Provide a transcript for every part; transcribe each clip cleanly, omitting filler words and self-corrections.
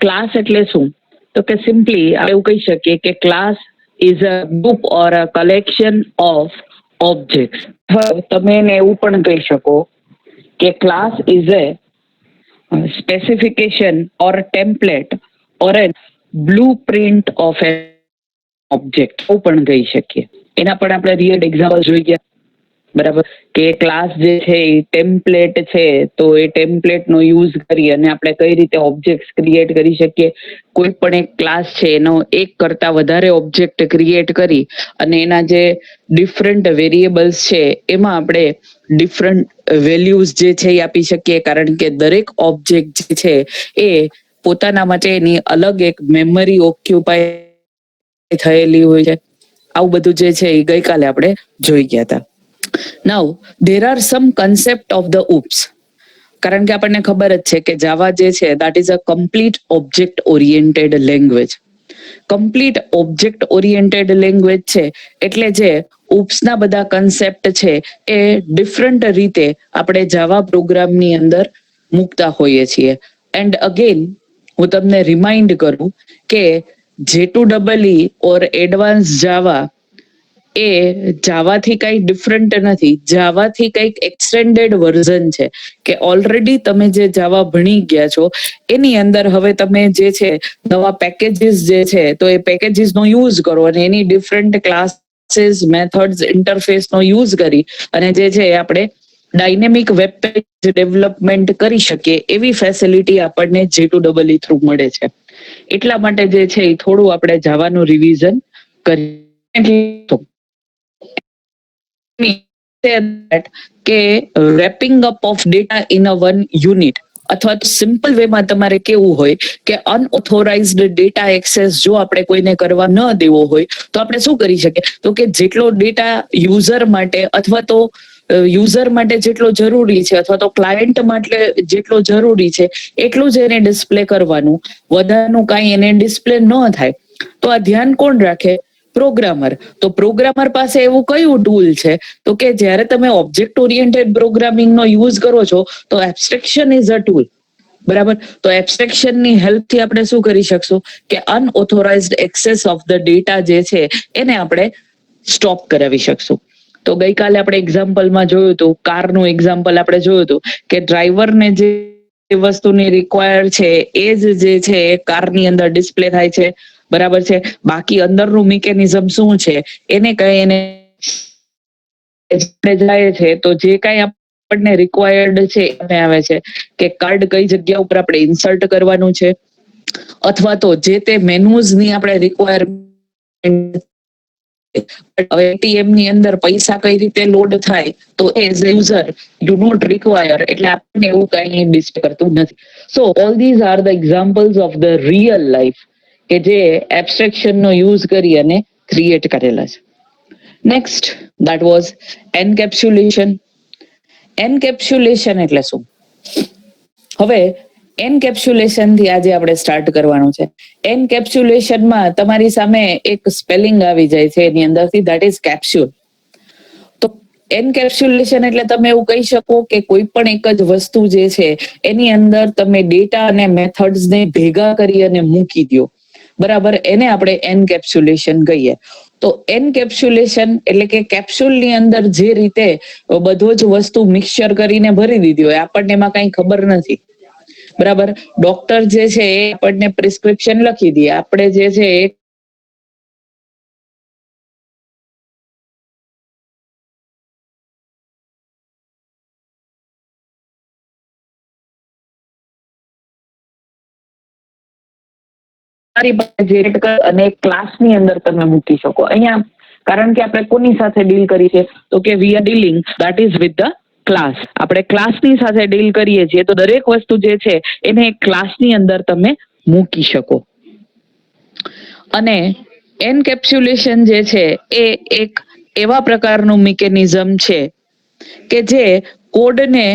Class એટલે શું? તો કે સિમ્પલી એવું કહી શકીએ કે class is a group or a collection of objects. તમે એને એવું પણ કહી શકો કે class is A specification or a template or a blueprint of an object. એવું પણ કહી શકીએ. એના પણ આપણે રિયલ એક્ઝામ્પલ જોઈ ગયા, બરાબર, કે ક્લાસ જે છે એ ટેમ્પલેટ છે, તો એ ટેમ્પલેટનો યુઝ કરી અને આપણે કઈ રીતે ઓબ્જેક્ટ ક્રિએટ કરી શકીએ. કોઈ પણ એક ક્લાસ છે એનો એક કરતા વધારે ઓબ્જેક્ટ ક્રિએટ કરી અને એના જે ડિફરન્ટ વેરિયેબલ્સ છે એમાં આપણે ડિફરન્ટ વેલ્યુઝ જે છે એ આપી શકીએ, કારણ કે દરેક ઓબ્જેક્ટ જે છે એ પોતાના માટે એની અલગ એક મેમરી ઓક્યુપાય થયેલી હોય છે. આવું બધું જે છે એ ગઈકાલે આપણે જોઈ ગયા હતા. Now there are some concept of the OOPs. કારણ કે આપણને ખબર જ છે કે જાવા જે છે that is a complete object oriented language. Complete object oriented language છે એટલે જે ઉપ્સના બધા કન્સેપ્ટ છે એ ડિફરન્ટ રીતે આપણે જાવા પ્રોગ્રામની અંદર મૂકતા હોઈએ છીએ. એન્ડ અગેન હું તમને રિમાઇન્ડ કરું કે J2EE ઓર એડવાન્સ જાવા એ જાવાથી કઈ ડિફરન્ટ નથી. જાવાથી કઈક એક્સટેન્ડેડ વર્ઝન છે કે ઓલરેડી તમે જે જાવા ભણી ગયા છો એની અંદર હવે તમે જે છે નવા પેકેજીસ જે છે તો એ પેકેજીસ નો યુઝ કરો અને એની ડિફરન્ટ ક્લાસીસ, મેથડ્સ, ઇન્ટરફેસ નો યુઝ કરી અને જે છે આપણે ડાયનેમિક વેબ પેજ ડેવલપમેન્ટ કરી શકીએ એવી ફેસિલિટી આપણને J2EE થ્રુ મળે છે. એટલા માટે જે છે એ થોડું આપણે જાવાનું રિવિઝન કરી કે wrapping up of data in a one unit, અથવા તો સિમ્પલ વેમાં તમારે કેવું હોય કે અનઓથોરાઇઝ્ડ ડેટા એક્સેસ જો આપણે કોઈને કરવા ન દેવો હોય તો આપણે શું કરી શકીએ, તો કે જેટલો ડેટા યુઝર માટે અથવા તો યુઝર માટે જેટલો જરૂરી છે અથવા તો ક્લાયન્ટ માટે જેટલો જરૂરી છે એટલું જ એને ડિસ્પ્લે કરવાનું, વધારાનું કાંઈ એને ડિસ્પ્લે ન થાય. તો આ ધ્યાન કોણ રાખે? પ્રોગ્રામર. તો પ્રોગ્રામર પાસે એવું કયું ટૂલ છે? તો કે જ્યારે તમે ઓબ્જેક્ટ ઓરિએન્ટેડ પ્રોગ્રામિંગનો યુઝ કરો છો તો એબ્સ્ટ્રેક્શન ઇઝ અ ટૂલ. બરાબર, તો એબ્સ્ટ્રેક્શનની હેલ્પથી આપણે શું કરી શકશું કે અનઓથોરાઇઝ્ડ એક્સેસ ઓફ ધ ડેટા જે છે એને આપણે સ્ટોપ કરાવી શકશું. તો ગઈકાલે આપણે એક્ઝામ્પલમાં જોયું હતું, કારનું એક્ઝામ્પલ આપણે જોયું હતું કે ડ્રાઈવરને જે વસ્તુની રિક્વાયર છે એ જ જે છે એ કારની અંદર ડિસ્પ્લે થાય છે. બરાબર છે, બાકી અંદરનું મિકેનિઝમ શું છે એને કઈ એને જાય છે તો જે કઈ આપણને રિક્વાયર્ડ છે એ આવે છે કે કાર્ડ કઈ જગ્યા ઉપર આપણે ઇન્સર્ટ કરવાનું છે, અથવા તો જે તે મેનુઝની આપણે રિક્વાયરમેન્ટ, હવે એટીએમ ની અંદર પૈસા કઈ રીતે લોડ થાય તો as user do not require, એટલે આપણને એવું કઈ ડિસ્પ્લે કરતું નથી. So all these are the examples of the real life કે જે એબ્સ્ટ્રેક્શન નો યુઝ કરી અને ક્રિએટ કરેલા છે. Next that was encapsulation. Encapsulation એટલે શું? હવે એન્કેપ્સ્યુલેશન થી આજે આપણે સ્ટાર્ટ કરવાનું છે. એન્કેપ્સ્યુલેશનમાં તમારી સામે એક સ્પેલિંગ આવી જાય છે એની અંદરથી, ધેટ ઇઝ કેપ્સ્યુલ. તો એન્કેપ્સ્યુલેશન એટલે તમે એવું કહી શકો કે કોઈ પણ એક જ વસ્તુ જે છે એની અંદર તમે ડેટા અને મેથડ્સ ને ભેગા કરી અને મૂકી દો. બરાબર, એને આપણે એન્કેપ્સ્યુલેશન કહીએ. તો એન્કેપ્સ્યુલેશન એટલે કે કેપ્સ્યુલની અંદર જે રીતે બધો જ વસ્તુ મિક્સચર કરીને ભરી દીધી હોય, આપણને એમાં કઈ ખબર નથી. બરાબર, ડોક્ટર જે છે એ આપણને પ્રિસ્ક્રિપ્શન લખી દે, આપણે જે છે એ અને ક્લાસની અંદર તમે મૂકી શકો. અહીંયા કારણ કે આપણે કોની સાથે ડીલ કરી છે તો કે we are dealing that is with the class. આપણે ક્લાસની સાથે ડીલ કરીએ છીએ તો દરેક વસ્તુ જે છે એને ક્લાસની અંદર તમે મૂકી શકો. અને એન્કેપ્સ્યુલેશન જે છે એ એક એવા પ્રકારનું મિકેનિઝમ છે કે જે કોડને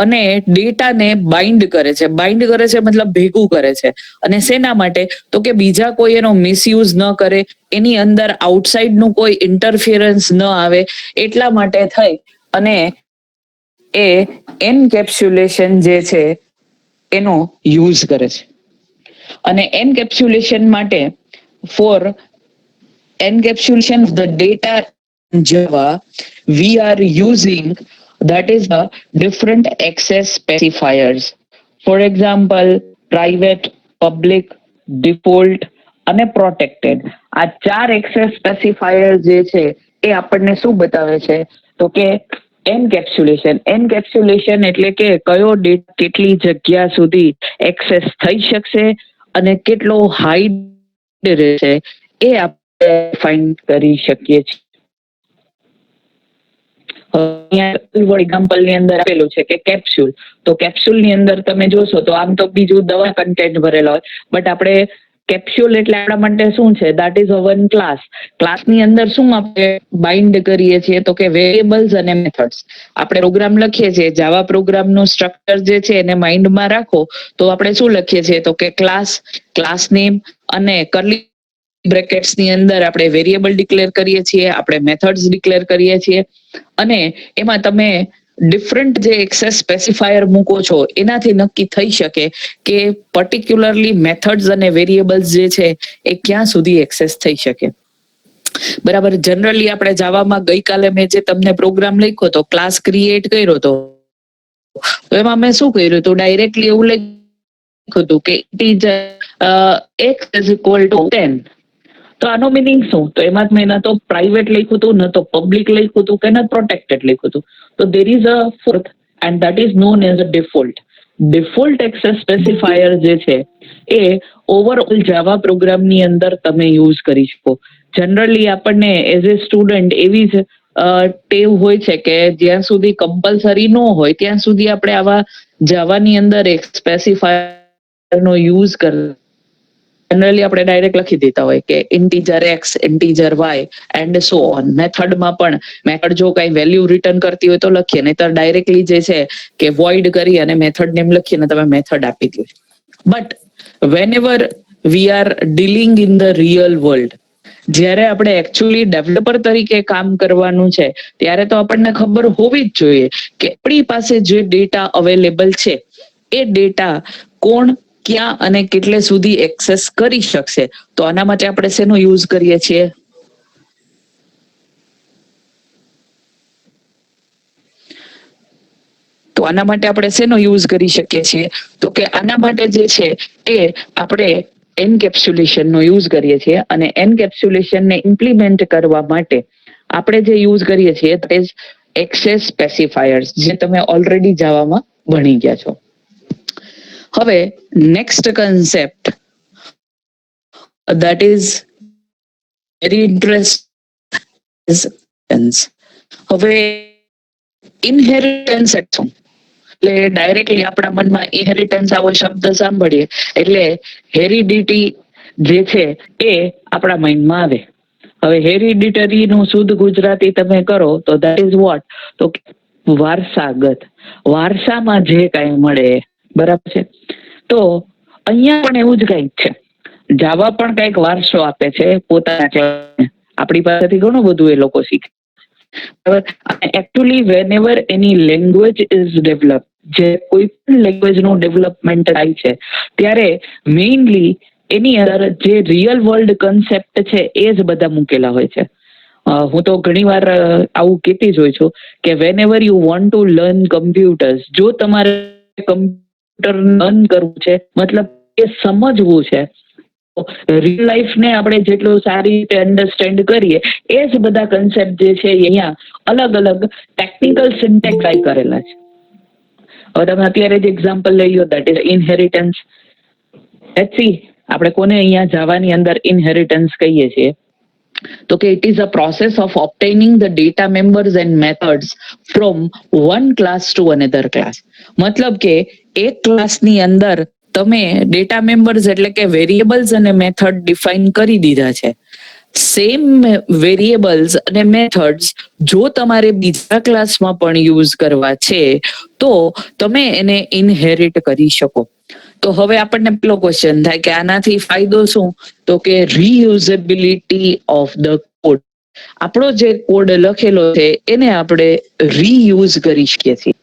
અને ડેટાને બાઇન્ડ કરે છે. બાઇન્ડ કરે છે મતલબ ભેગું કરે છે. અને શેના માટે? તો કે બીજા કોઈ એનો મિસયુઝ ન કરે, એની અંદર આઉટસાઇડ નું કોઈ ઇન્ટરફિયરન્સ ન આવે, એટલા માટે થઈ અને એ એન્કેપ્સ્યુલેશન જે છે એનો યુઝ કરે છે. અને એન્કેપ્સ્યુલેશન માટે four encapsulation of the data in Java, we are using that is the different access specifiers. For example, private, public, default અને protected. આ 4 access specifier જે છે એ આપણને શું બતાવે છે તો કે એન્કેપ્સ્યુલેશન એટલે કે કયો ડેટા કેટલી જગ્યા સુધી એક્સેસ થઈ શકશે અને કેટલો હાઈડ રહેશે એ આપણે ફાઇન્ડ કરી શકીએ છીએ. એક્ઝામ્પલ ની અંદર આપેલું છે કે કેપ્સ્યુલ, તો કેપ્સ્યુલ ની અંદર તમે જોશો તો આમ તો બીજું દવા કન્ટેન્ટ ભરેલા હોય, બટ આપણે કેપ્સ્યુલ એટલે આપણા માટે શું છે, દેટ ઇઝ વન ક્લાસ. ક્લાસની અંદર શું આપણે બાઇન્ડ કરીએ છીએ તો કે વેરિયેબલ્સ અને મેથડ્સ. આપણે પ્રોગ્રામ લખીએ છીએ, જાવા પ્રોગ્રામનું સ્ટ્રક્ચર જે છે એને માઇન્ડમાં રાખો તો આપણે શું લખીએ છીએ તો કે ક્લાસ નેમ અને કરલી બ્રેકેટ્સ ની અંદર આપણે વેરિયેબલ ડિક્લેર કરીએ છીએ, આપણે મેથડ્સ ડિક્લેર કરીએ છીએ અને એમાં તમે ડિફરન્ટ જે એક્સેસ સ્પેસિફાયર મૂકો છો એનાથી નક્કી થઈ શકે કે પર્ટિક્યુલરલી મેથડ્સ અને વેરિયેબલ્સ જે છે એ ક્યાં સુધી એક્સેસ થઈ શકે. બરાબર. જનરલી આપણે જાવામાં ગઈકાલે મેં જે તમને પ્રોગ્રામ લખ્યો તો ક્લાસ ક્રિએટ કર્યો તો એમાં મેં શું કર્યું હતું, ડાયરેક્ટલી એવું લખ્યું હતું કે teacher x is equal to 10. તો આનો મિનિંગ શું, તો એમાં મેં ન તો પ્રાઇવેટ લખ્યું હતું, ન તો પબ્લિક લખ્યું હતું કે ન પ્રોટેક્ટેડ લખ્યું હતું. તો there is a fourth and that is known as a default. Default access specifier જે છે એ ઓવરઓલ જાવા પ્રોગ્રામની અંદર તમે યુઝ કરી શકો. જનરલી આપણને એઝ એ સ્ટુડન્ટ એવી જ ટેવ હોય છે કે જ્યાં સુધી કમ્પલસરી ન હોય ત્યાં સુધી આપણે આવા જાવાની અંદર એક સ્પેસિફાયરનો યુઝ કરવો. જનરલી આપણે ડાયરેક્ટ લખી દેતા હોય કે integer x, integer y and so on. મેથડમાં પણ મેથડ જો કઈ વેલ્યુ રિટર્ન કરતી હોય તો લખીએ, નહીતર ડાયરેક્ટલી જે છે કે વોઇડ કરી અને મેથડ નેમ લખીને તમે મેથડ આપી દો. But વેનએવર we are dealing in the real world, જ્યારે આપણે એકચ્યુઅલી ડેવલપર તરીકે કામ કરવાનું છે ત્યારે તો આપણને ખબર હોવી જ જોઈએ કે આપણી પાસે જે ડેટા અવેલેબલ છે એ ડેટા કોણ, ક્યાં અને કેટલે સુધી એક્સેસ કરી શકશે. તો આના માટે આપણે શેનો યુઝ કરીએ છીએ? તો આના માટે આપણે શેનો યુઝ કરી શકીએ છીએ તો કે આના માટે જે છે એ આપણે એન્કેપ્સ્યુલેશનનો યુઝ કરીએ છીએ. અને એન્કેપ્સ્યુલેશનને ઇમ્પ્લિમેન્ટ કરવા માટે આપણે જે યુઝ કરીએ છીએ તે જ એક્સેસ સ્પેસિફાયર્સ, જે તમે ઓલરેડી જાવામાં ભણી ગયા છો. હવે next concept that is very interesting. હવે ઇનહેરિટન્સ એટલે ડાયરેક્ટલી આપણા મનમાં ઇનહેરિટન્સ આવો શબ્દ સાંભળીએ એટલે હેરિડિટી જે છે એ આપણા માઇન્ડમાં આવે. હવે હેરિડિટરી નું શુદ્ધ ગુજરાતી તમે કરો તો ધેટ ઇઝ વોટ, તો વારસાગત, વારસામાં જે કાંઈ મળે. બરાબર છે. તો અહીંયા પણ એવું જ કંઈક છે. જાવા પણ કંઈક વારસો આપે છે પોતાના ક્લાયન્ટને. આપણી પાસેથી ઘણું બધું એ લોકો શીખે. Actually વેનએવર any language is develop, જે કોઈ પણ લેંગ્વેજ નું ડેવલપમેન્ટ થાય છે ત્યારે મેઇનલી એની અંદર જે રિયલ વર્લ્ડ કન્સેપ્ટ છે એ જ બધા મૂકેલા હોય છે. હું તો ઘણી વાર આવું કહેતી જ હોય છું કે વેનએવર you want to learn computers, જો તમારે કમ્પ્યુટર લર્ન કરવું છે મતલબ એ સમજવું છે, રિયલ લાઈફ ને આપણે જેટલું સારી રીતે અન્ડરસ્ટેન્ડ કરીએ એ જ બધા કન્સેપ્ટ જે છે અહીંયા અલગ અલગ ટેકનિકલ સિન્ટેક્સ કરેલા છે. હવે તમે અત્યારે જ એક્ઝામ્પલ લઈ લો, that is inheritance. Let's see આપણે કોને અહીંયા જાવાની અંદર ઇનહેરિટન્સ કહીએ છીએ તો કે it is a process of obtaining the data members and methods from one class to another class. મતલબ કે એક ક્લાસની અંદર તમે ડેટા મેમ્બર્સ એટલે કે વેરિયેબલ્સ અને મેથડ ડિફાઇન કરી દીધા છે. સેમ વેરિયેબલ્સ અને મેથડ્સ જો તમારે બીજા ક્લાસમાં પણ યુઝ કરવા છે તો તમે એને ઇનહેરિટ કરી શકો. તો હવે આપણને પેલો ક્વેશ્ચન થાય કે આનાથી ફાયદો શું, તો કે રીયુઝેબિલિટી ઓફ ધ કોડ. આપણો જે કોડ લખેલો છે એને આપણે રીયુઝ કરી શકીએ છીએ.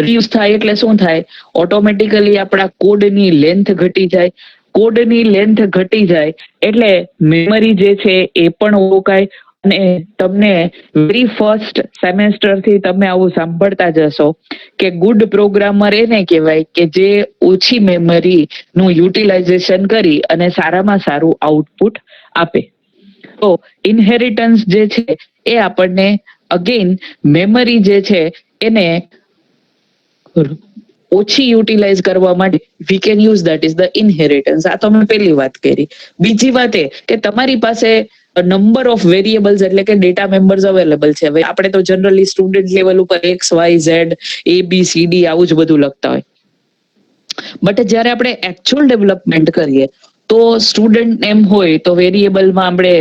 રીયુઝ થાય એટલે શું થાય, ઓટોમેટિકલી આપણા કોડની લેન્થ ઘટી જાય. કોડની લેન્થ ઘટી જાય એટલે મેમરી જે છે એ પણ ઓળખાય. અને તમને વેરી ફર્સ્ટ સેમેસ્ટર થી તમે આવું સાંભળતા જશો કે ગુડ પ્રોગ્રામર એને કહેવાય કે જે ઓછી મેમરી નું યુટિલાઇઝેશન કરી અને સારામાં સારું આઉટપુટ આપે. તો ઇનહેરિટન્સ જે છે એ આપણને અગેન મેમરી જે છે એને ઓછી યુટિલાઇઝ કરવા માટે we can use that is the inheritance. આ તો મેં પહેલી વાત કરી. બીજી વાત એ કે તમારી પાસે નંબર ઓફ વેરિયેબલ્સ એટલે કે ડેટા મેમ્બર્સ અવેલેબલ છે. હવે આપણે તો જનરલી સ્ટુડન્ટ લેવલ ઉપર એક્સ વાય ઝેડ ABCD આવું જ બધું લખતા હોય. બટ જ્યારે આપણે એકચ્યુઅલ ડેવલપમેન્ટ કરીએ તો સ્ટુડન્ટ નેમ હોય તો વેરિયેબલમાં આપણે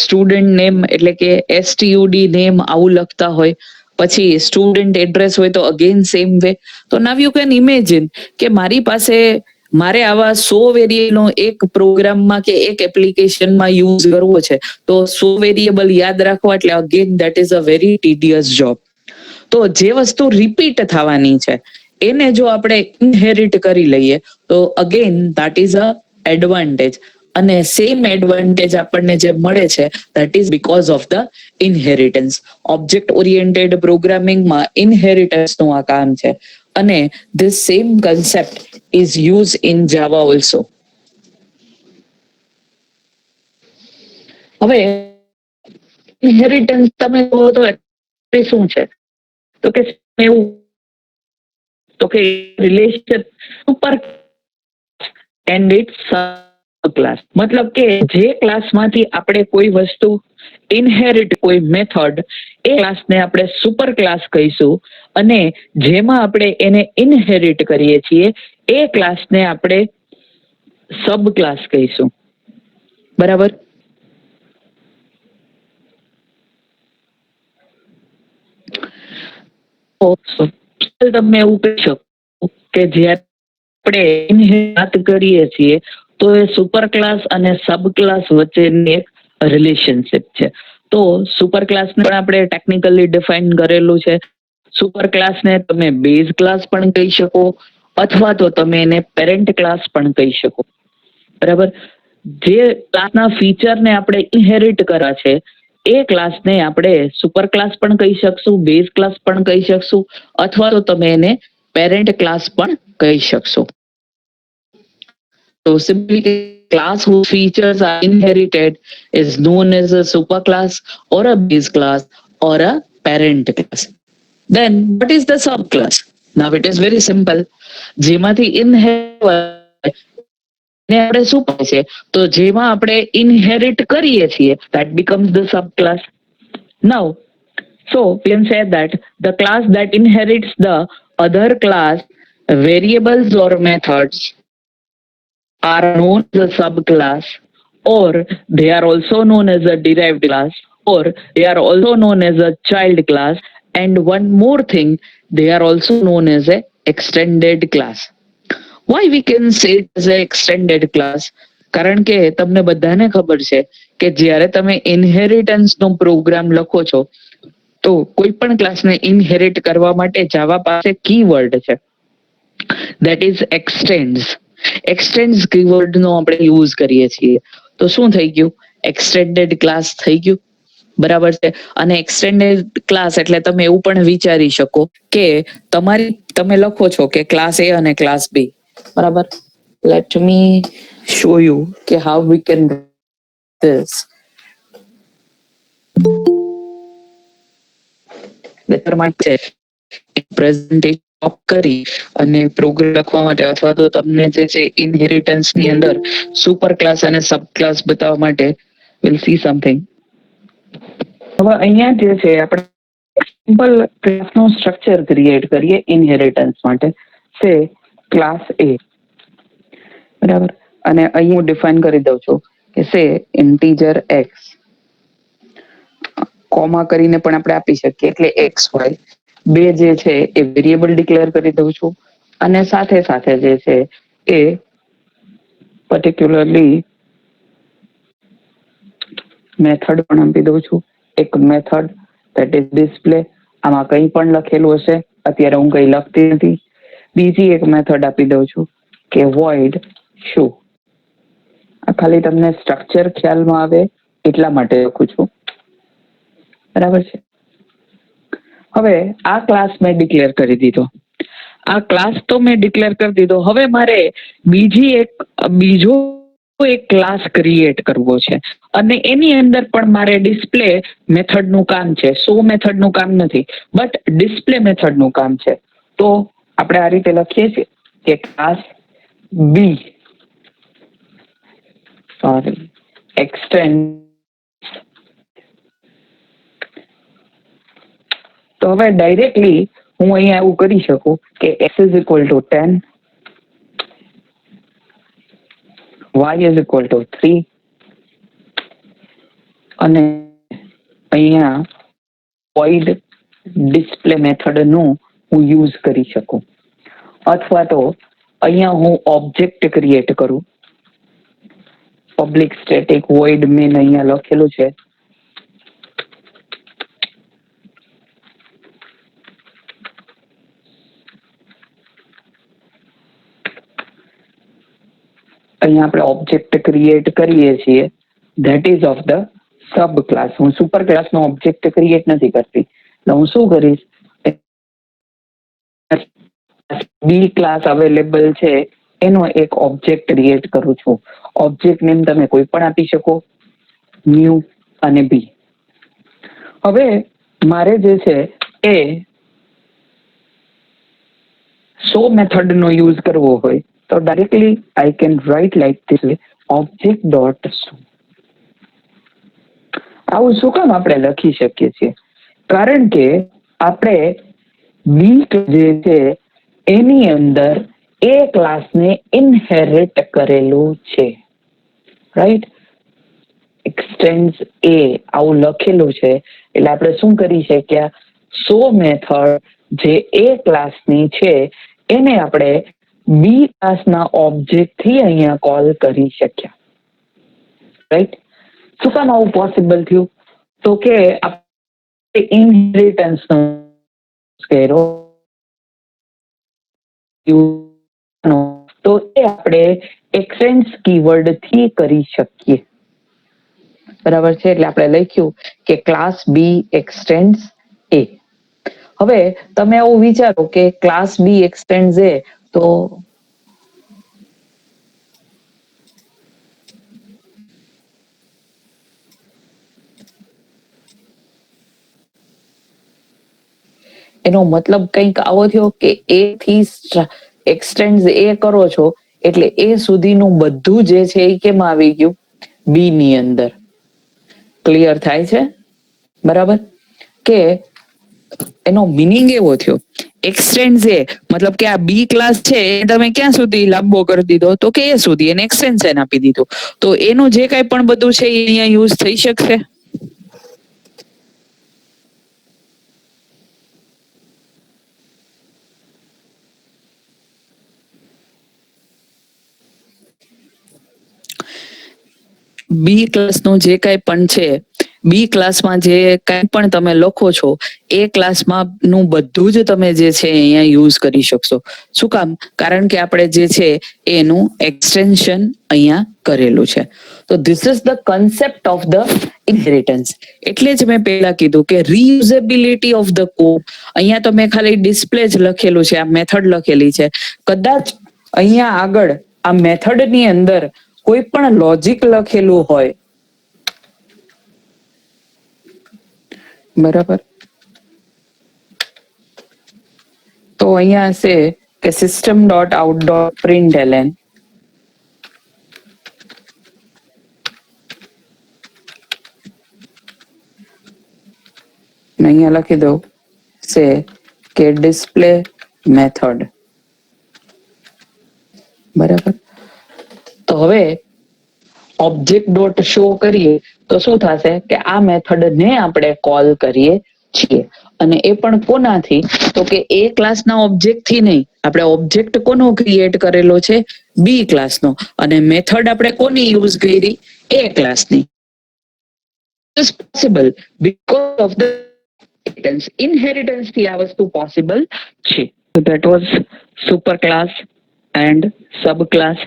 સ્ટુડન્ટ નેમ એટલે કે STUD નેમ આવું લખતા હોય. પછી સ્ટુડન્ટ એડ્રેસ હોય તો અગેન સેમ વે. તો નાવ યુ કેન ઇમેજિન કે મારે આવા 100 વેરિયેબલનો એક પ્રોગ્રામમાં કે એક એપ્લિકેશનમાં યુઝ કરવો છે. તો 100 વેરિયેબલ યાદ રાખવા એટલે again that is a very tedious job. તો જે વસ્તુ રિપીટ થવાની છે એને જો આપણે ઇનહેરિટ કરી લઈએ તો again that is a advantage. અને સેમ એડવાન્ટેજ આપણને જે મળે છે that is because of the inheritance. Object oriented પ્રોગ્રામિંગમાં ઇનહેરિટન્સનું આ કામ છે. અને this same concept is use in Java also. હવે ઇનહેરિટન્સ તમે કહો તો શું છે, તો કે એવું તો કે relation super and its class. મતલબ કે જે ક્લાસમાંથી આપણે કોઈ વસ્તુ ઇનહેરિટ કોઈ મેથડ એ ક્લાસને આપણે સુપર ક્લાસ કહીશું. અને જેમાં આપણે એને ઇનહેરિટ કરીએ છીએ એ ક્લાસને આપણે સબ ક્લાસ કહીશું. બરાબર. તમે એવું કહી શકો કે જ્યારે આપણે વાત કરીએ છીએ તો એ સુપર ક્લાસ અને સબ ક્લાસ વચ્ચેની એક રિલેશનશિપ છે. તો સુપર ક્લાસને પણ આપણે ટેકનિકલી ડિફાઇન કરેલું છે. સુપર ક્લાસને તમે બેઝ ક્લાસ પણ કહી શકો અથવા તો તમે એને પેરેન્ટ ક્લાસ પણ કહી શકો. બરાબર. જે ક્લાસના ફીચરને આપણે ઇનહેરિટ કર્યા છે એ ક્લાસને આપણે સુપર ક્લાસ પણ કહી શકશું, બેઝ ક્લાસ પણ કહી શકશું અથવા તો તમે એને પેરેન્ટ ક્લાસ પણ કહી શકશો. So simply class whose features are inherited is known as a superclass or a base class or a parent class. Then what is the subclass? Now it is very simple. જેમાંથી inherit ને આપણે શું કહે છે તો જેમાં આપણે inherit કરીએ છીએ that becomes the subclass. Now so we can say that the class that inherits the other class variables or methods are known as a subclass, or they are also known as a derived class, or they are also known as a child class, and one more thing, they are also known as a extended class. Why we can say it as a extended class? કારણ કે તમને બધાને ખબર છે કે જ્યારે તમે inheritance નો programme લખો છો તો કોઈ પણ ક્લાસને ઇનહેરિટ કરવા માટે જાવા પાસે કીવર્ડ છે that is extends. એક્સટેન્ડ કીવર્ડનો આપણે યુઝ કરીએ છીએ. તો શું થઈ ગયું? એક્સટેન્ડેડ ક્લાસ થઈ ગયું. બરાબર છે. અને એક્સટેન્ડેડ ક્લાસ એટલે તમે એવું પણ વિચારી શકો કે તમે લખો છો કે ક્લાસ A અને ક્લાસ B. બરાબર. લેટ મી શો યુ કે how we can this. Presentation કરી અને પ્રોગ્રામ લખવા માટે અથવા તો તમને જે છે ઇનહેરિટન્સ ની અંદર સુપર ક્લાસ અને સબ ક્લાસ બતાવવા માટે વિલ સી સમથિંગ. હવે અહીંયા જે છે આપણે સિમ્પલ ક્લાસનું સ્ટ્રક્ચર ક્રિએટ કરીએ ઇનહેરિટન્સ માટે. સે ક્લાસ A. બરાબર. અને અહીં હું ડિફાઇન કરી દઉં છું કે સે ઇન્ટીજર x કોમા કરીને પણ આપણે આપી શકીએ એટલે XY બે જે છે એ વેરિયેબલ ડિક્લેર કરી દઉં છું અને સાથે સાથે જે છે એ પર્ટિક્યુલરલી મેથડ પણ આપી દઉં છું. એક મેથડ ધેટ ઇઝ ડિસ્પ્લે. આમાં કંઈ પણ લખેલું હશે અત્યારે હું કઈ લખતી નથી. બીજી એક મેથડ આપી દઉં છું કે વોઇડ શો. આ ખાલી તમને સ્ટ્રક્ચર ખ્યાલમાં આવે એટલા માટે લખું છું, બરાબર છે. હવે આ ક્લાસ મેં ડિક્લેર કરી દીધો. આ ક્લાસ તો મેં ડિક્લેર કરી દીધો. હવે મારે બીજો એક ક્લાસ ક્રિએટ કરવો છે અને એની અંદર પણ મારે ડિસ્પ્લે મેથડનું કામ છે. શો મેથડનું કામ નથી, બટ ડિસ્પ્લે મેથડનું કામ છે. તો આપણે આ રીતે લખીએ છીએ કે ક્લાસ બી એક્સટેન્ડ. તો હવે ડાયરેક્ટલી હું અહીંયા એવું કરી શકું કે x is equal to 10, y is equal to 3 અને અહીંયા void ડિસ્પ્લે મેથડનું હું યુઝ કરી શકું. અથવા તો અહીંયા હું ઓબ્જેક્ટ ક્રિએટ કરું. પબ્લિક સ્ટેટિક void મેન અહીંયા લખેલું છે. અહીંયા આપણે ઓબ્જેક્ટ ક્રિએટ કરીએ છીએ, that ease of the sub class. હું સુપર ક્લાસ નો ઓબ્જેક્ટ ક્રિએટ નથી કરતી. એટલે હું શું કરીશ, બી ક્લાસ અવેલેબલ છે એનો એક ઓબ્જેક્ટ ક્રિએટ કરું છું. ઓબ્જેક્ટ નેમ તમે કોઈ પણ આપી શકો, ન્યુ અને બી. હવે મારે જે છે એ શો મેથડ નો યુઝ કરવો હોય તો directly I can write like this way, object dot show. આવું શું કામ આપણે લખી શકીએ છીએ? કારણ કે આપણે બી જે છે એની અંદર એ ક્લાસને ઇનહેરિટ કરેલું છે, રાઈટ? એક્સટેન્ડ એ આવું લખેલું છે એટલે આપણે શું કરી શક્યા, શો મેથડ જે એ ક્લાસની છે એને આપણે બી ક્લાસના ઓબ્જેક્ટ થી અહીંયા કોલ કરી શક્યા, રાઈટ? શું કામ આવું પોસિબલ થયું? તો કે આપણે ઇનહેરિટન્સ તો એ આપણે એક્સટેન્ડ કીવર્ડ થી કરી શકીએ, બરાબર છે. એટલે આપણે લખ્યું કે ક્લાસ બી એક્સટેન્ડ એ. હવે તમે આવું વિચારો કે ક્લાસ બી એક્સટેન્ડ એ, તો એનો મતલબ કંઈક આવો થયો કે એ થી એક્સટેન્ડ એ કરો છો એટલે એ સુધીનું બધું જે છે એ કેમ આવી ગયું, બી ની અંદર. ક્લિયર થાય છે? બરાબર. કે એનો મિનિંગ એવો થયો, એક્સટેન્ડ એ મતલબ કે આ બી ક્લાસ છે તમે ક્યાં સુધી લાંબો કરી દીધો, તો કે એ સુધી એને એક્સટેન્શન આપી દીધું. તો એનું જે કઈ પણ બધું છે એ અહીંયા યુઝ થઈ શકશે. બી ક્લાસનું જે કઈ પણ છે, બી ક્લાસમાં જે કઈ પણ તમે લખો છો એ ક્લાસમાં નું બધું જ તમે જે છે અહીંયા યુઝ કરી શકશો. શું કામ? કારણ કે આપણે જે છે એનું એક્સટેન્શન અહીંયા કરેલું છે. તો this is the concept of the inheritance. એટલે જ મેં પહેલા કીધું કે રીયુઝેબિલિટી ઓફ ધ કોડ. અહીંયા તો મેં ખાલી ડિસ્પ્લે જ લખેલું છે, આ મેથડ લખેલી છે. કદાચ અહીંયા આગળ આ મેથડ ની અંદર કોઈ પણ લોજિક લખેલું હોય, બરાબર, તો અહીંયા હશે કે system dot out dot println. અહીંયા લખી દઉં છે કે ડિસ્પ્લે મેથડ, બરાબર. તો હવે ઓબ્જેક્ટ ડોટ શો કરીએ તો શું થશે કે આ મેથડ ને આપણે કોલ કરીએ છીએ. અને એ પણ કોનાથી? તો કે એ ક્લાસના ઓબ્જેક્ટ થી નહીં. આપણે ઓબ્જેક્ટ કોનો ક્રિએટ કરેલો છે? બી ક્લાસનો. અને મેથડ આપણે કોની યુઝ કરી? એ ક્લાસની. Possible because of the inheritance થી આ વસ્તુ પોસિબલ છે. That was super class and sub class.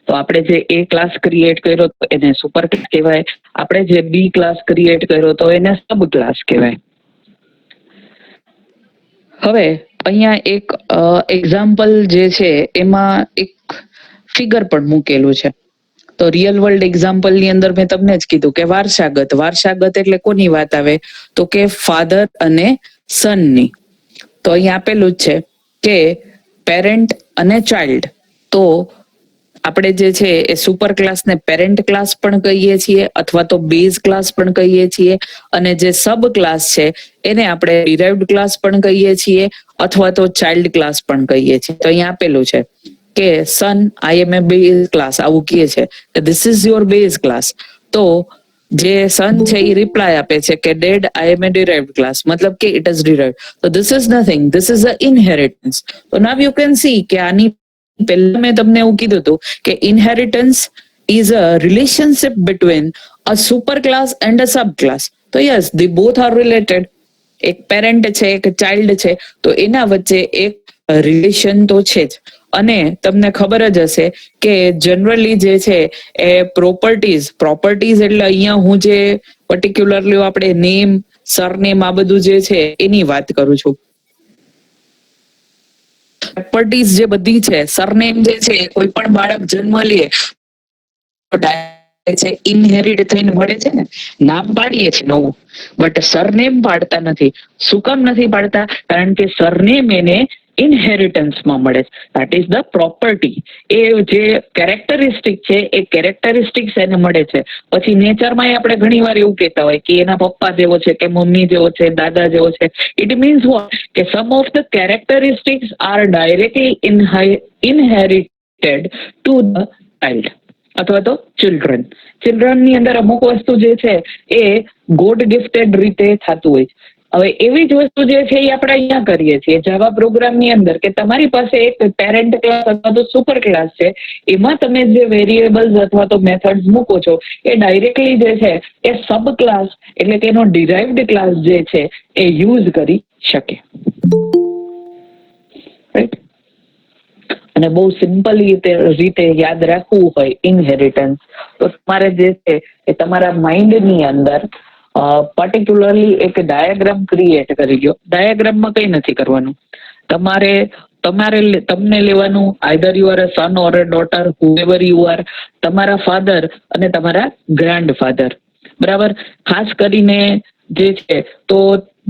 તો આપણે જે એ ક્લાસ ક્રિએટ કર્યો તો એને સુપર ક્લાસ કહેવાય. આપણે જે બી ક્લાસ ક્રિએટ કર્યો તો એને સબ ક્લાસ કહેવાય. હવે અહીંયા એક એક્ઝામ્પલ જે છે એમાં એક ફિગર પણ મૂકેલું છે. તો રિયલ વર્લ્ડ એક્ઝામ્પલ ની અંદર મેં તમને જ કીધું કે વારસાગત એટલે કોની વાત આવે તો કે ફાધર અને સનની. તો અહીંયા આપેલું જ છે કે પેરેન્ટ અને ચાઇલ્ડ. તો આપણે જે છે એ સુપર ક્લાસને પેરેન્ટ ક્લાસ પણ કહીએ છીએ અથવા તો બેઝ ક્લાસ પણ કહીએ છીએ, અને જે સબ ક્લાસ છે એને આપણે ડિરાઇવ્ડ ક્લાસ પણ કહીએ છીએ અથવા તો ચાઇલ્ડ ક્લાસ પણ કહીએ છીએ. તો અહીંયા આપેલું છે કે સન આઈ એમ એ બેઝ ક્લાસ, આવું કહે છે કે this is your base class. તો જે સન છે એ રિપ્લાય આપે છે કે ડેડ આઈ એમ એ ડિરાઇવ્ડ ક્લાસ, મતલબ કે ઇટ ઇઝ ડિરાઇવ્ડ. તો this is nothing, this is a inheritance. તો નાવ યુ કેન સી કે આની પહેલા મેં તમને એવું કીધું હતું કે inheritance is a relationship between a super class and a sub class. તો yes, the both are related. એક પેરેન્ટ છે, એક ચાઇલ્ડ છે, તો એના વચ્ચે એક રિલેશન તો છે જ. અને તમને ખબર જ હશે કે જનરલી જે છે એ પ્રોપર્ટીઝ એટલે અહીંયા હું જે પર્ટિક્યુલરલી આપણે નેમ, સરનેમ આ બધું જે છે એની વાત કરું છું. પ્રોપર્ટીઝ જે બધી છે, સરનેમ જે છે, કોઈ પણ બાળક જન્મ લે છે ઇનહેરિટ થઈને મળે છે ને. નામ પાડીએ છીએ નવું, બટ સરનેમ પાડતા નથી. શું કામ નથી પાડતા? કારણ કે સરનેમ એને ઇનહેરિટન્સમાં મળે છે. That is the property. એ જે કેરેક્ટરિસ્ટિક છે એ કેરેક્ટરિસ્ટિક્સ એને મળે છે. પછી નેચરમાં આપણે ઘણી વાર એવું કહેતા હોય કે એના પપ્પા જેવો છે કે મમ્મી જેવો છે, દાદા જેવો છે. ઇટ મીન્સ વોટ કે some of the characteristics are directly inherited to the child અથવા તો ચિલ્ડ્રનની અંદર અમુક વસ્તુ જે છે એ ગોડ ગિફ્ટેડ રીતે થતું હોય છે. હવે એવી જ વસ્તુ જે છે એ આપણે અહીંયા કરીએ છીએ જાવા પ્રોગ્રામની અંદર કે તમારી પાસે એક પેરેન્ટ ક્લાસ અથવા તો સુપર ક્લાસ છે, એમાં તમે જે વેરિયેબલ્સ અથવા તો મેથડ્સ મૂકો છો એ ડાયરેક્ટલી જે છે એ સબ ક્લાસ એટલે કે એનો ડિરાઇવ્ડ ક્લાસ જે છે એ યુઝ કરી શકે. રાઈટ? અને બહુ સિમ્પલ રીતે યાદ રાખવું હોય ઇનહેરિટન્સ, તો તમારે જે છે એ તમારા માઇન્ડની અંદર પર્ટિક્યુલરલી એક ડાયાગ્રામ ક્રિએટ કરી દો. ડાયાગ્રામમાં કંઈ નથી કરવાનું. તમને લેવાનું either you are a son or a daughter, however you are, તમારા ફાધર અને તમારા ગ્રાન્ડ ફાધર. બરાબર? ખાસ કરીને જે છે તો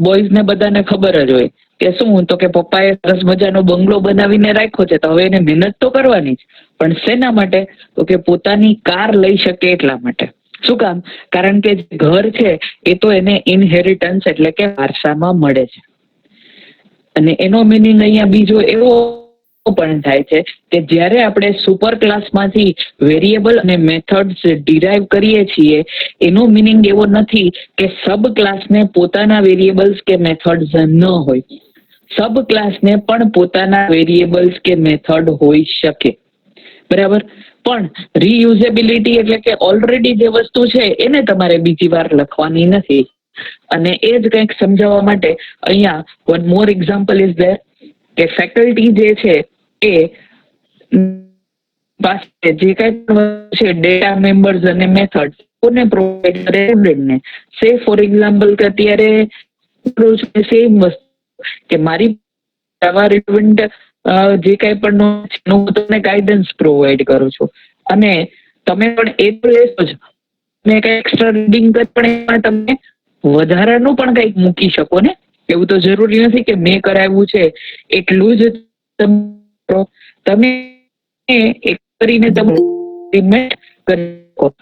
બોયઝને બધાને ખબર જ હોય કે શું, તો કે પપ્પાએ સરસ મજાનો બંગલો બનાવીને રાખ્યો છે, તો હવે એને મહેનત તો કરવાની જ. પણ શેના માટે? તો કે પોતાની કાર લઈ શકે એટલા માટે. શું કામ? કારણ કે ઘર છે એ તો એને ઇનહેરિટન્સ એટલે કે વારસામાં મળે છે. અને એનો મિનિંગ અહીંયા બીજો એવો પણ થાય છે કે જ્યારે આપણે સુપર ક્લાસમાંથી વેરિયેબલ અને મેથડ્સ ડિરાઈવ કરીએ છીએ, એનો મિનિંગ એવો નથી કે સબ ક્લાસને પોતાના વેરિયેબલ્સ કે મેથડ્સ ન હોય. સબ ક્લાસને પણ પોતાના વેરિયેબલ્સ કે મેથડ હોઈ શકે. બરાબર? પણ રીયુઝેબિલિટી એટલે કે ઓલરેડી જે વસ્તુ છે એને તમારે બીજી વાર લખવાની નથી. અને એ જ કંઈક સમજાવવા માટે અહીંયા one more example is there કે ફેકલ્ટી જે છે એ પાસે જે કંઈ પણ છે ડેટા, મેમ્બર્સ અને મેથડ કોને પ્રોવાઈડ કરે? સ્ટુડન્ટને. સે ફોર એક્ઝામ્પલ કે અત્યારે સેમ વસ્તુ કે મારી સ્ટુડન્ટ જે કંઈ પણ હું તમને ગાઈડન્સ પ્રોવાઈડ કરું છું અને તમે પણ એ તો લેશો જ. તમે કંઈ એક્સ્ટ્રા રીડિંગ પણ એમાં તમે વધારાનું પણ કંઈક મૂકી શકો ને. એવું તો જરૂરી નથી કે મેં કરાવ્યું છે એટલું જ તમે એક કરીને તમે કરી શકો.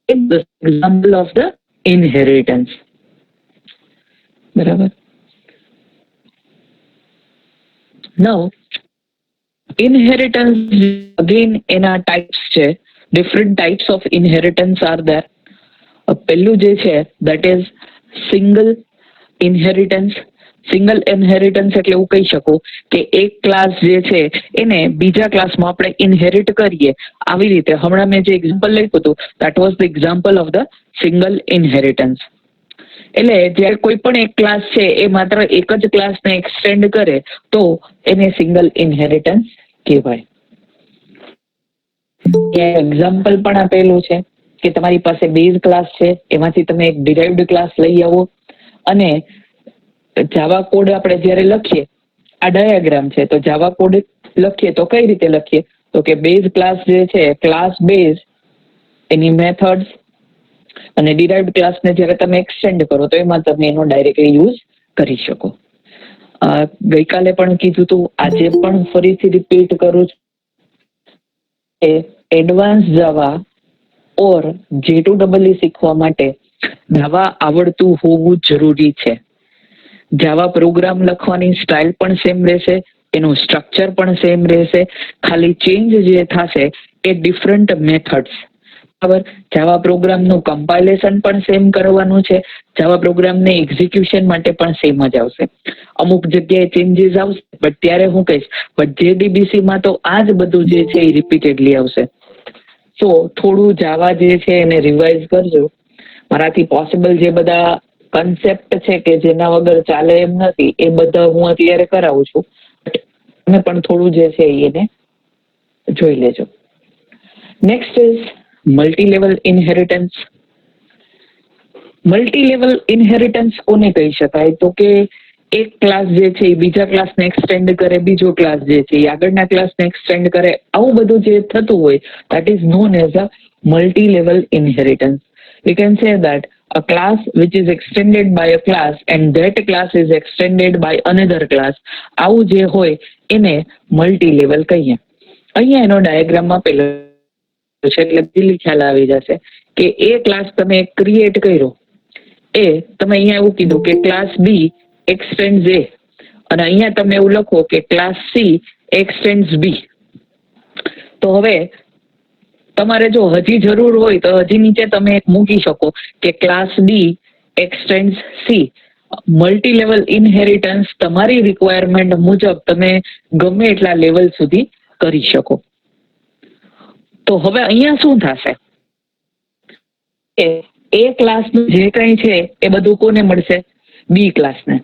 Example of the inheritance. બરાબર? Now, inheritance again એના ટાઈપ્સ છે. Different types of inheritance are there. પહેલું જે છે that is single inheritance. Single inheritance એટલે એવું કહી શકો કે એક ક્લાસ જે છે એને બીજા ક્લાસમાં આપણે ઇનહેરિટ કરીએ. આવી રીતે હમણાં મેં જે એક્ઝામ્પલ લખ્યું હતું that was the example of the single inheritance. એટલે જ્યારે કોઈ પણ એક ક્લાસ છે એ માત્ર એક જ ક્લાસને એક્સટેન્ડ કરે તો એને સિંગલ ઇનહેરિટન્સ કહેવાય. એક્ઝામ્પલ પણ આપેલું છે કે તમારી પાસે બેઝ ક્લાસ છે, એમાંથી તમે એક ડિરાઇવ્ડ ક્લાસ લઈ આવો અને જાવા કોડ આપણે જ્યારે લખીએ, આ ડાયાગ્રામ છે, તો જાવા કોડ લખીએ તો કઈ રીતે લખીએ, તો કે બેઝ ક્લાસ જે છે, ક્લાસ બેઝ એની મેથડ્સ અને ડિરાઇવ્ડ ક્લાસને જ્યારે તમે એક્સટેન્ડ કરો તો એમાં તમે એનો ડાયરેક્ટલી યુઝ કરી શકો. ગઈકાલે પણ કીધું હતું, આજે પણ ફરીથી રિપીટ કરું છું, એડવાન્સ જાવા ઓર J2EE શીખવા માટે જાવા આવડતું હોવું જરૂરી છે. જાવા પ્રોગ્રામ લખવાની સ્ટાઇલ પણ સેમ રહેશે, એનું સ્ટ્રક્ચર પણ સેમ રહેશે, ખાલી ચેન્જ જે થશે એ ડિફરન્ટ મેથડ્સ. બરાબર. જાવા પ્રોગ્રામનું કમ્પાઇલેશન પણ સેમ કરવાનું છે, જાવા પ્રોગ્રામને એક્ઝિક્યુશન માટે પણ સેમ જ આવશે. અમુક જગ્યાએ ચેન્જીસ આવશે, બટ ત્યારે હું કહીશ, બટ JDBCમાં તો આ જ બધું જે છે એ રિપીટેડલી આવશે. તો થોડું જાવા જે છે એને રિવાઇઝ કરજો. મારાથી પોસિબલ જે બધા કન્સેપ્ટ છે કે જેના વગર ચાલે એમ નથી, એ બધા હું અત્યારે કરાવું છું. તમે પણ થોડું જે છે એને જોઈ લેજો. Next is multi level inheritance. Multi level inheritance કોને કહી શકાય, તો કે એક ક્લાસ જે છે એ બીજા ક્લાસને એક્સટેન્ડ કરે, બીજો ક્લાસ જે છે એ આગળના ક્લાસને એક્સટેન્ડ કરે, આવું બધું જે થતું હોય, that is known as a multi-level inheritance. We can say that a class which is extended by a class and that class is extended by another class, આવું જે હોય એને મલ્ટી લેવલ કહીએ. અહીંયા એનો ડાયાગ્રામમાં પેલો છે એટલે પેલી ખ્યાલ આવી જશે કે એ ક્લાસ તમે ક્રિએટ કર્યો, એ તમે અહીંયા એવું કીધું કે ક્લાસ બી એક્સટેન્ડ એ, અને અહીંયા તમે એવું લખો કે ક્લાસ સી એક્સટેન્ડ બી. તો હવે તમારે જો હજી જરૂર હોય તો હજી નીચે તમે એક મૂકી શકો કે class B extend C. Multi level inheritance તમારી રિક્વાયરમેન્ટ મુજબ તમે ગમે એટલા લેવલ સુધી કરી શકો. તો હવે અહીંયા શું થશે, એ ક્લાસનું જે કંઈ છે એ બધું કોને મળશે, બી ક્લાસને,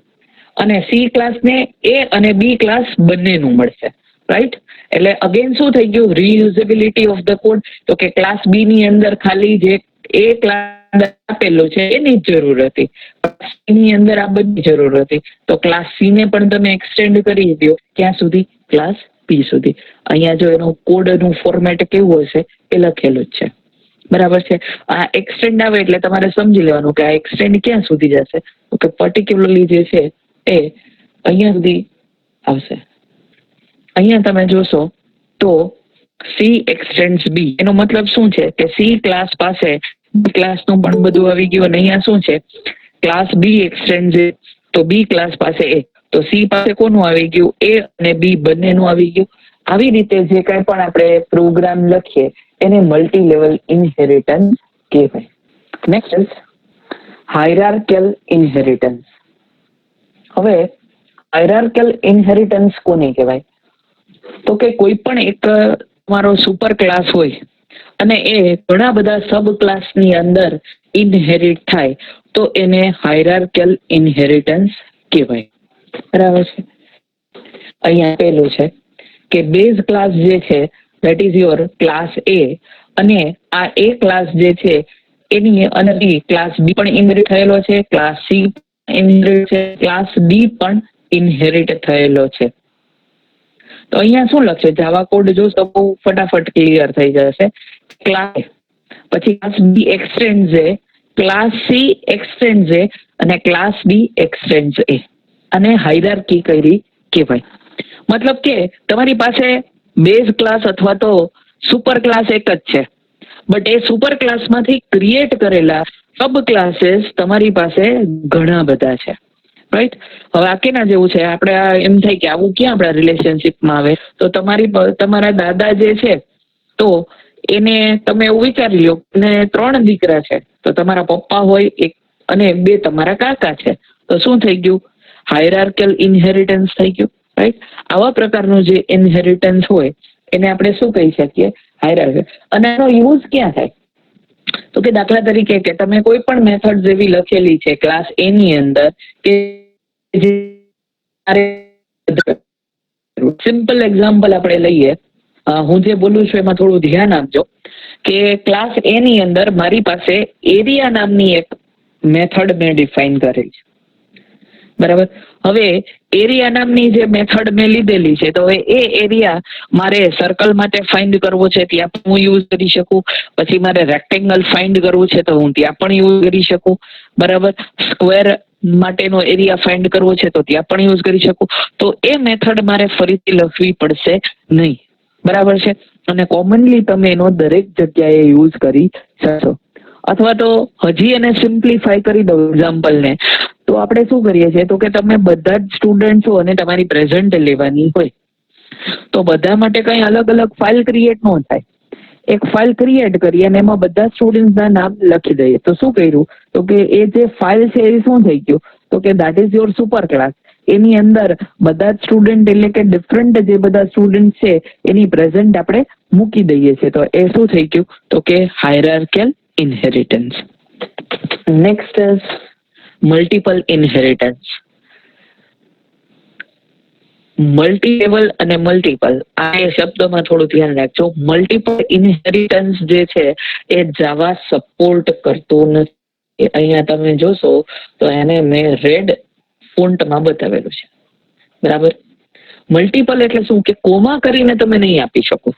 અને સી ક્લાસને એ અને બી ક્લાસ બંનેનું મળશે. રાઈટ. એટલે અગેન શું થઈ ગયું, રીયુઝેબિલિટી ઓફ ધ કોડ. તો કે ક્લાસ બી ની અંદર ખાલી જે એ ક્લાસ આપેલો છે એની જ જરૂર હતી, ની અંદર આ બધી જરૂર હતી, તો ક્લાસ સી ને પણ તમે એક્સટેન્ડ કરી દો ક્યાં સુધી, ક્લાસ બી સુધી. અહીંયા જો એનું કોડનું ફોર્મેટ કેવું હશે એ લખેલું જ છે. બરાબર છે. આ એક્સટેન્ડ આવે એટલે તમારે સમજી લેવાનું કે આ એક્સટેન્ડ ક્યાં સુધી જશે, તો કે પર્ટિક્યુલરલી જે છે એ અહીંયા સુધી આવશે. અહીંયા તમે જોશો તો સી એક્સટેન્ડ બી, એનો મતલબ શું છે કે સી ક્લાસ પાસે ક્લાસનું પણ બધું આવી ગયું, અને અહીંયા શું છે, ક્લાસ બી એક્સટેન્ડ છે તો બી ક્લાસ પાસે એ, તો સી પાસે કોનું આવી ગયું, એ અને બી બંનેનું આવી ગયું. આવી રીતે જે કંઈ પણ આપણે પ્રોગ્રામ લખીએ એને મલ્ટી લેવલ ઇનહેરિટન્સ કહેવાય. Next is hierarchical inheritance. હવે હાયરાર્કિયલ ઇનહેરિટન્સ કોને કહેવાય, તો કે કોઈ પણ એક તમારો સુપર ક્લાસ હોય અને એ ઘણા બધા સબ ક્લાસની અંદર ઇનહેરિટ થાય તો એને હાયરાર્કિયલ ઇનહેરિટન્સ કહેવાય. બરાબર છે. અહીંયા પેલું છે કે બેઝ ક્લાસ જે છે that is your ક્લાસ એ, અને આ એ ક્લાસ જે છે એની અંદર ક્લાસ બી પણ ઇનહેરિટ થયેલો છે, ક્લાસ સી ઇનહેરિટ છે, ક્લાસ ડી પણ ઇનહેરિટ થયેલો છે. તો અહીંયા શું લખશે, જાવા કોડ જોશો બહુ ફટાફટ ક્લિયર થઈ જશે. ક્લાસ પછી ક્લાસ બી એક્સટેન્ડ એ, ક્લાસ સી એક્સટેન્ડ એ અને ક્લાસ બી એક્સટેન્ડ એ, અને હાયરાર્કી કરી કહેવાય. મતલબ કે તમારી પાસે બેઝ ક્લાસ અથવા તો સુપર ક્લાસ એક જ છે, બટ એ સુપર ક્લાસમાંથી ક્રિએટ કરેલા સબ ક્લાસીસ તમારી પાસે ઘણા બધા છે. રાઈટ. હવે આ કેના જેવું છે, આપણે એમ થાય કે આવું ક્યાં આપણા રિલેશનશીપમાં આવે, તો તમારા દાદા જે છે તો એને તમે એવું વિચારી લો ને 3 દીકરા છે, તો તમારા પપ્પા હોય એક અને 2 તમારા કાકા છે, તો શું થઈ ગયું, હાયરાર્કિયલ ઇનહેરિટન્સ થઈ ગયું. રાઈટ. આવા પ્રકારનું જે ઇનહેરિટન્સ હોય એને આપણે શું કહી શકીએ, હાયરાર્કી. અને એનો યુઝ ક્યાં થાય, તો કે દાખલા તરીકે કે તમે કોઈ પણ મેથડ જેવી લખેલી છે ક્લાસ એ ની અંદર કે સિમ્પલ એક્ઝામ્પલ આપણે લઈએ, હું જે બોલું છું એમાં થોડું ધ્યાન આપજો કે ક્લાસ એ ની અંદર મારી પાસે એરિયા નામની એક મેથડ મેં ડિફાઇન કરેલી છે, બરાબર. હવે એરિયા નામની જે મેથડ મેં લીધેલી છે, તો એ એરિયા મારે સર્કલ માટે ફાઇન્ડ કરવો છે ત્યાં પણ હું યુઝ કરી શકું, પછી મારે રેક્ટેંગલ ફાઇન્ડ કરવું છે તો હું ત્યાં પણ યુઝ કરી શકું, બરાબર. સ્ક્વેર માટેનો એરિયા ફાઇન્ડ કરવો છે તો ત્યાં પણ યુઝ કરી શકું. તો એ મેથડ મારે ફરીથી લખવી પડશે નહીં, બરાબર છે. અને કોમનલી તમે એનો દરેક જગ્યાએ યુઝ કરી શકશો. અથવા તો હજી એને સિમ્પ્લિફાય કરી દઉં એક્ઝામ્પલને, તો આપણે શું કરીએ છીએ તો કે તમે બધા જ સ્ટુડન્ટ છો અને તમારી પ્રેઝન્ટ લેવાની હોય, તો બધા માટે કઈ અલગ અલગ ફાઇલ ક્રિએટ ન થાય. એક ફાઇલ ક્રિએટ કરી અને એમાં બધા સ્ટુડન્ટના નામ લખી દઈએ, તો શું કર્યું તો કે એ જે ફાઇલ છે એ શું થઈ ગયું તો કે that is your super class. એની અંદર બધા જ સ્ટુડન્ટ એટલે કે ડિફરન્ટ જે બધા સ્ટુડન્ટ છે એની પ્રેઝન્ટ આપણે મૂકી દઈએ છીએ, તો એ શું થઈ ગયું તો કે hierarchical inheritance. Next is multiple inheritance. Multi level અને મલ્ટિપલ, આ શબ્દમાં થોડું ધ્યાન રાખજો. મલ્ટિપલ ઇનહેરિટન્સ જે છે એ જાવા સપોર્ટ કરતો નથી. અહીંયા તમે જોશો તો એને મેં રેડ ફોન્ટમાં બતાવેલું છે, બરાબર. મલ્ટિપલ એટલે શું કે કોમા કરીને તમે નહીં આપી શકો,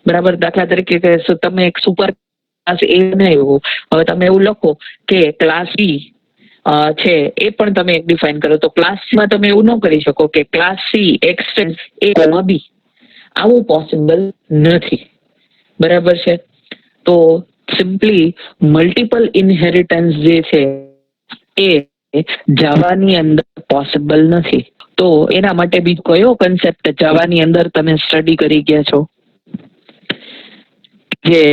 બરાબર. દાખલા તરીકે તમે એક સુપર ક્લાસ એ બનાવ્યો, હવે તમે એવું લખો કે ક્લાસ બી છે એ પણ તમે એક ડિફાઇન કરો, તો ક્લાસમાં તમે એવું ન કરી શકો કે ક્લાસ સી એક્સટેન્ડ એ બી, આવું પોસિબલ નથી, બરાબર છે. તો સિમ્પલી મલ્ટિપલ ઇનહેરિટન્સ જે છે એ જાવાની અંદર પોસિબલ નથી. તો એના માટે બીજો કયો કન્સેપ્ટ જાવાની અંદર તમે સ્ટડી કરી ગયા છો? જે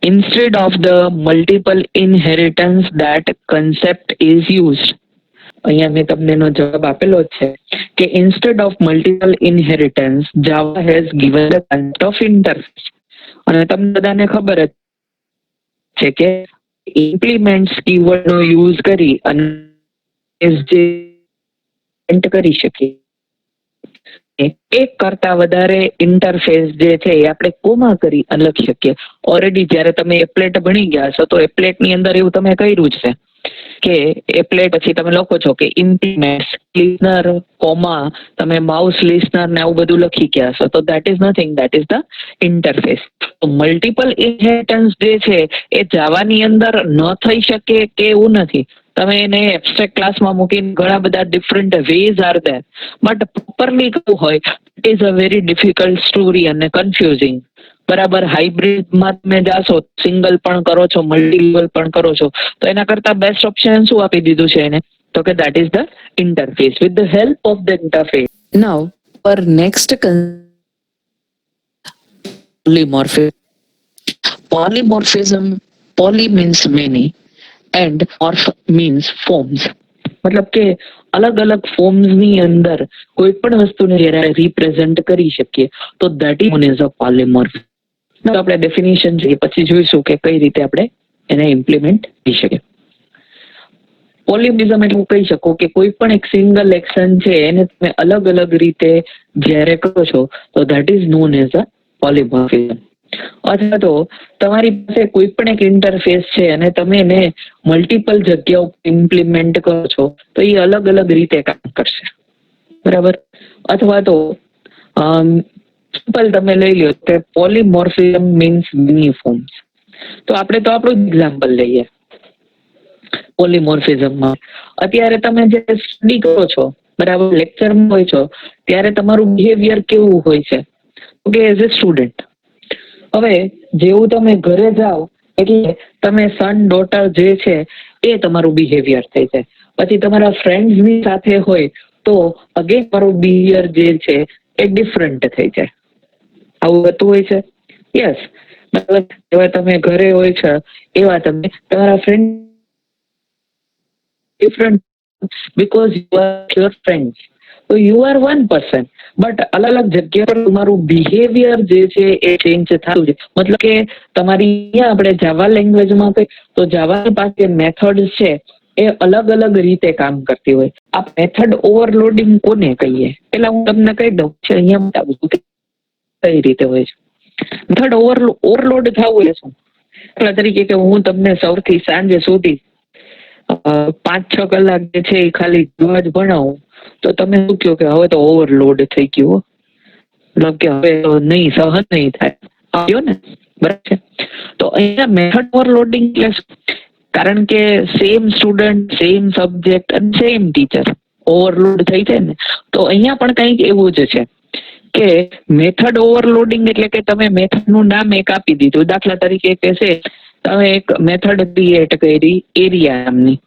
instead of the multiple inheritance that concept is used, અહીંયા મેં તમને એનો જવાબ આપેલો છે કે instead of multiple inheritance Java has given the concept of interface. અને તમને બધાને ખબર જ છે કે ઇમ્પ્લિમેન્ટ્સ કીવર્ડનો યુઝ કરી અને જે કરી શકીએ, એક કરતા વધારે ઇન્ટરફેસ જે છે એ આપણે કોમા કરી અને લખી શકીએ. ઓલરેડી જ્યારે તમે એપ્લેટ ભણી ગયા છો તો એપ્લેટની અંદર એવું તમે કર્યું છે કે એપ્લેટ પછી તમે લખો છો કે ઇમ્પ્લિમેન્ટ્સ લિસનર કોમા તમે માઉસ લિસનર ને આવું બધું લખી ગયા છો, તો that is nothing, that is the interface. તો મલ્ટિપલ ઇનહેરિટન્સ જે છે એ જાવાની અંદર ન થઈ શકે કે એવું નથી. તમે એને એબ્સ્ટ્રેક્ટ ક્લાસમાં મૂકીને ઘણા બધા different ways are there, but properly કહું હોય it is a very difficult story અને કન્ફ્યુઝિંગ, બરાબર. હાઇબ્રિડમાં તમે જાશો સિંગલ પણ કરો છો, મલ્ટી લેવલ પણ કરો છો, તો એના કરતા બેસ્ટ ઓપ્શન શું આપી દીધું છે એને તો કે that is the interface. With the help of the interface now પર next polymorphism. Polymorphism, poly means many and morph means forms. મતલબ કે અલગ અલગ ફોર્મ્સની અંદર કોઈ પણ વસ્તુને જ્યારે રિપ્રેઝન્ટ કરી શકીએ તો that is known as a polymorphism. આપણે ડેફિનેશન જોઈએ પછી જોઈશું કે કઈ રીતે આપણે એને ઇમ્પ્લિમેન્ટ કરી શકીએ. પોલીમોર્ફિઝમ એટલે કહી શકો કે કોઈ પણ એક સિંગલ એક્શન છે એને તમે અલગ અલગ રીતે જ્યારે કરો છો તો that is known as a polymorphism. અથવા તો તમારી પાસે કોઈ પણ એક ઇન્ટરફેસ છે અને તમે એને મલ્ટિપલ જગ્યાઓ ઇમ્પ્લિમેન્ટ કરો છો તો એ અલગ અલગ રીતે કામ કરશે, બરાબર. અથવા તો સિમ્પલ તમે લઈ લો કે પોલીમોર્ફિઝમ મીન્સ મેની ફોર્મ્સ. તો આપણે તો આપણું એક્ઝામ્પલ લઈએ પોલીમોર્ફિઝમમાં. અત્યારે તમે જે સ્ટડી કરો છો, બરાબર, લેક્ચરમાં હોય છો ત્યારે તમારું બિહેવિયર કેવું હોય છે કે એઝ એ સ્ટુડન્ટ. હવે જેવું તમે ઘરે જાઓ એટલે તમે સન ડોટર જે છે એ તમારું બિહેવિયર થઈ જાય. પછી તમારા ફ્રેન્ડ્સની સાથે હોય તો અગેન તમારું બિહેવિયર જે છે એ ડિફરન્ટ થઈ જાય. આવું થતું હોય છે. યસ, મતલબ એવા તમે ઘરે હોય છે એવા તમે તમારા friend different because you are your friends. તો યુ આર 1%. બટ અલગ અલગ જગ્યા પર તમારું બિહેવિયર જે છે એ ચેન્જ થતું છે. મતલબ કે તમારી અહીંયા આપણે જાવા લેંગ્વેજમાં કઈ તો જાવાની પાસે મેથડ છે એ અલગ અલગ રીતે કામ કરતી હોય. આ મેથડ ઓવરલોડિંગ કોને કહીએ? પેલા હું તમને કહી દઉં છે, અહીંયા બતાવું કઈ રીતે હોય છે. મેથડ ઓવરલોડ થવું એટલે શું? દાખલા તરીકે કે હું તમને સૌથી સાંજે સુધી 5-6 કલાક જે છે એ ખાલી જોવા જ ભણાવું તો તમે શું કહો કે હવે તો ઓવરલોડ થઈ ગયું, મતલબ કે હવે તો નહીં સહન નહીં થાય, આવ્યો ને? બરાબર છે. તો અહીંયા મેથડ ઓવરલોડિંગ એટલે કારણ કે સેમ સ્ટુડન્ટ, સેમ સબ્જેક્ટ અને સેમ ટીચર ઓવરલોડ થઈ જાય ને, તો અહીંયા પણ કંઈક એવું જ છે કે મેથડ ઓવરલોડિંગ એટલે કે તમે મેથડનું નામ એક આપી દીધું. દાખલા તરીકે કે છે તમે એક મેથડ ક્રિએટ કરી એરિયા નામની.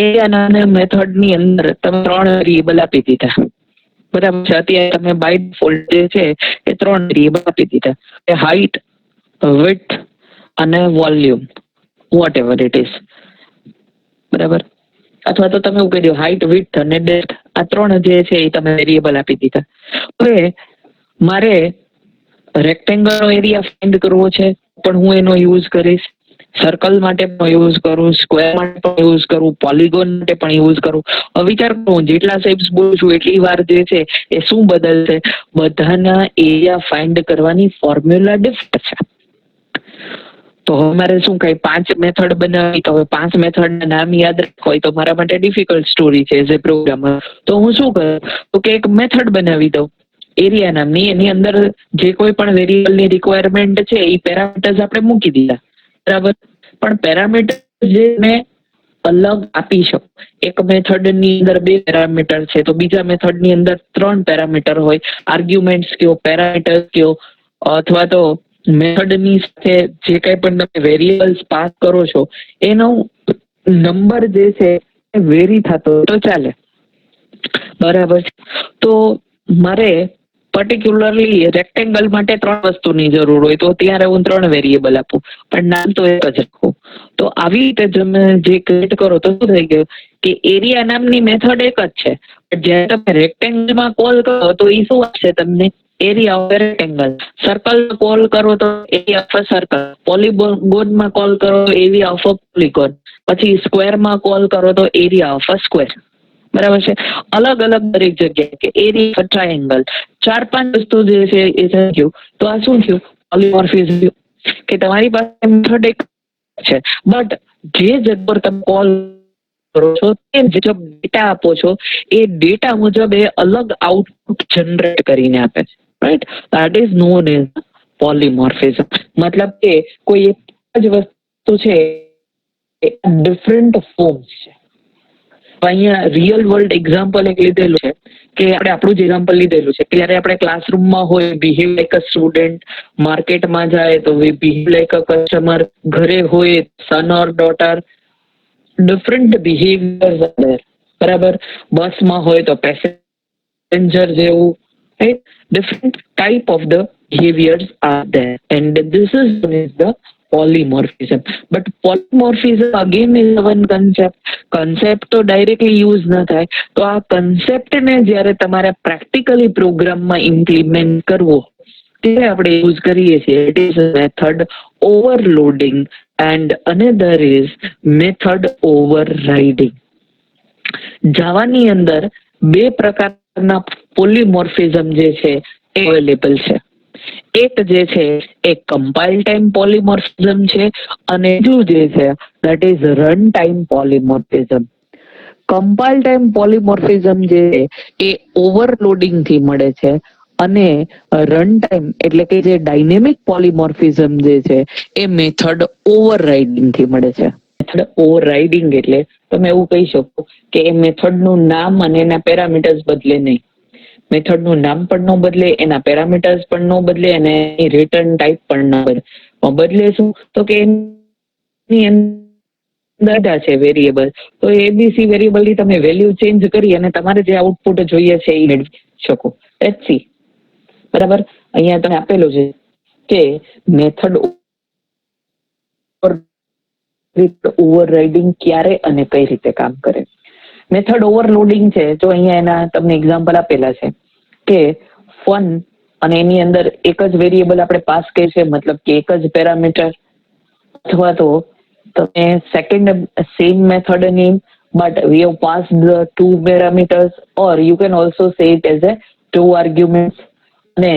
એરિયા નામની મેથડની અંદર તમે 3 વેરિયેબલ આપી દીધા. બરાબર છે. અત્યારે તમે બાય ડિફોલ્ટ જે છે એ 3 વેરિયેબલ આપી દીધા, એ હાઇટ, વિડ્થ અને volume, whatever it is. બરાબર. અથવા તો તમે એવું કહી દો હાઇટ, વિડ્થ અને ડેપ્થ, આ 3 જે છે એ તમે વેરિયેબલ આપી દીધા. હવે મારે રેક્ટેંગલનો એરિયા ફાઇન્ડ કરવો છે પણ હું એનો યુઝ કરીશ, સર્કલ માટે પણ યુઝ કરું, સ્ક્વેર માટે પણ યુઝ કરું, પોલિગોન માટે પણ યુઝ કરું. હવે વિચાર કરો, જેટલા શેપ્સ બોલું છું એટલી વાર જે છે એ શું બદલશે? બધાના એરિયા ફાઇન્ડ કરવાની ફોર્મ્યુલા ડિફરન્ટ છે. તો હવે મારે શું કઈ 5 મેથડ બનાવી, તો હવે 5 મેથડના નામ યાદ રાખવા હોય તો મારા માટે ડિફિકલ્ટ સ્ટોરી છે એઝ એ પ્રોગ્રામર. તો હું શું કરું તો કે એક મેથડ બનાવી દઉં એરિયા નામની, એની અંદર જે કોઈ પણ વેરિયેબલની રિક્વાયરમેન્ટ છે એ પેરામીટર્સ આપણે મૂકી દીધા. બરાબર. પણ પેરામીટર જે મેં અલગ આપી શકું, એક મેથડની અંદર 2 પેરામીટર છે તો બીજા મેથડની અંદર 3 પેરામીટર હોય. આર્ગ્યુમેન્ટ્સ કયો, પેરામીટર્સ કયો, અથવા તો મેથડની સાથે જે કંઈ પણ તમે વેરિયેબલ્સ પાસ કરો છો એનો નંબર જે છે એ વેરી થતો તો ચાલે. બરાબર. તો મારે પર્ટિક્યુલરલી રેક્ટેંગલ માટે 3 વસ્તુની જરૂર હોય તો ત્યારે હું 3 વેરિયેબલ આપું, પણ નામ તો એક જ રાખું. તો આવી રીતે તમે જે ક્રિએટ કરો તો શું થઈ ગયું કે એરિયા નામની મેથડ એક જ છે, પણ જ્યારે તમે રેક્ટેંગલમાં કોલ કરો તો એ શું આપશે તમને? Area of rectangle. સર્કલમાં કોલ કરો તો એરિયા ઓફ સર્કલ, પોલિગોનમાં કોલ કરો એરિયા ઓફ પોલિગોન, પછી સ્ક્વેરમાં કોલ કરો તો એરિયા ઓફ સ્ક્વેર. બરાબર છે. અલગ અલગ દરેક જગ્યાએ કે એરિયા ઓફ ટ્રાયેંગલ, 4-5 વસ્તુ જે છે એ થઈ ગયું. તો આ શું થયું? પોલિમોર્ફિઝમ. કે તમારી પાસે મેથડ એક છે બટ જે જગ્યા પર તમે કોલ કરો છો તે મુજબ ડેટા આપો છો, એ ડેટા મુજબ એ અલગ આઉટપુટ જનરેટ કરીને આપે છે. Right. That is known as polymorphism. મતલબ કે કોઈ એક જ વસ્તુ છે ડિફરન્ટ ફોર્મ્સ છે. અહીંયા રિયલ વર્લ્ડ એક્ઝામ્પલ એક લીધેલું છે કે આપણે આપણું જ એક્ઝામ્પલ લીધેલું છે કે જ્યારે આપણે ક્લાસરૂમમાં હોય બિહેવ લાઈક અ સ્ટુડન્ટ, માર્કેટમાં જાય તો બિહેવ લાઈક અ કસ્ટમર, ઘરે હોય son or daughter, different behaviour. બરાબર. બસમાં હોય તો પેસેન્જર જેવું, right. Different type of the behaviours are there and this is the polymorphism. But polymorphism again is one concept તો ડાયરેક્ટલી યુઝ ન થાય. તો આ કન્સેપ્ટને જ્યારે તમારે પ્રેક્ટિકલી પ્રોગ્રામમાં ઇમ્પ્લિમેન્ટ કરવો ત્યારે આપણે યુઝ કરીએ છીએ. It is method overloading and another is method overriding. જાવાની અંદર 2 પ્રકારના પોલીમોર્ફિઝમ જે છે એ અવેલેબલ છે. એક જે છે એ કમ્પાઇલ ટાઈમ પોલીમોર્ફિઝમ છે અને બીજું જે છે that is run time polymorphism. Compile time polymorphism જે એ ઓવરલોડિંગ થી મળે છે અને રન ટાઈમ એટલે કે જે ડાયનેમિક પોલીમોર્ફિઝમ જે છે એ મેથડ ઓવરરાઇડિંગ થી મળે છે. મેથડ ઓવરરાઇડિંગ એટલે તમે એવું કહી શકો કે એ મેથડનું નામ અને એના પેરામીટર્સ બદલે નહીં. મેથડનું નામ પણ ન બદલે, એના પેરામીટર્સ પણ ન બદલે અને એની રિટર્ન ટાઈપ પણ ન બદલે. બદલે શું તો કે એની અંદર છે વેરિયેબલ, તો એબીસી વેરિયેબલની તમે વેલ્યુ ચેન્જ કરી અને તમારે જે આઉટપુટ જોઈએ છે એ મેળવી શકો. Let's see. બરાબર. અહીંયા તમે આપેલું છે કે મેથડ ઓવરરાઇડિંગ ક્યારે અને કઈ રીતે કામ કરે. મેથડ ઓવરલોડિંગ છે, જો અહીંયા એના તમને એક્ઝામ્પલ આપેલા છે કે ફન અને એની અંદર એક જ વેરિયેબલ આપણે પાસ કરીએ છીએ, મતલબ કે એક જ પેરામીટર, અથવા તો તમે second same method name but we have passed the two parameters, or you can also say it as a two arguments. અને